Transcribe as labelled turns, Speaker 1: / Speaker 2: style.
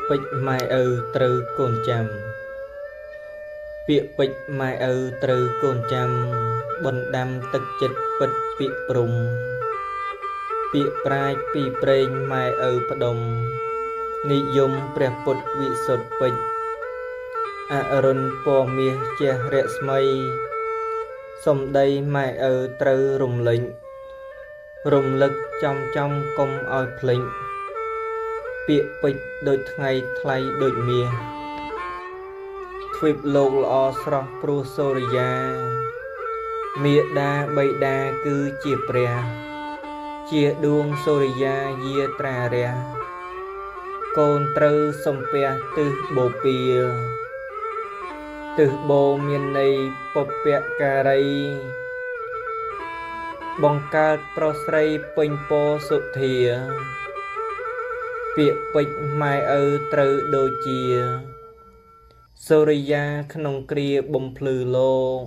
Speaker 1: ពេចម៉ែឪត្រូវកូនចាំពាក្យពេចម៉ែឪត្រូវកូនចាំបណ្ដាំទឹកចិត្តពិតពាក្យព្រំពាក្យប្រាជ្ញពីព្រេងម៉ែឪផ្ដុំនិយមព្រះពុទ្ធវិសុទ្ធពេជ្រអរុណពណ៌មាសជះរស្មីសំដីម៉ែឪត្រូវរំលឹកចំកុំឲ្យភ្លេចពាក្យពេចន៍ដូចថ្ងៃថ្លៃដូចមាសទ្វីបលោកល្អស្រស់ព្រោះសូរិយាមាតាបិតាគឺជាព្រះជាដួងសូរិយាយាត្រារះកូនត្រូវសំពះទិសបូព៌ាទិសបូមានន័យពុព្វការីបង្កើតប្រុសស្រីពេញពរសុធាពាក្យពេចន៍ម៉ែឪត្រូវដូចជាសូរិយាក្នុងគ្រាបំភ្លឺលោក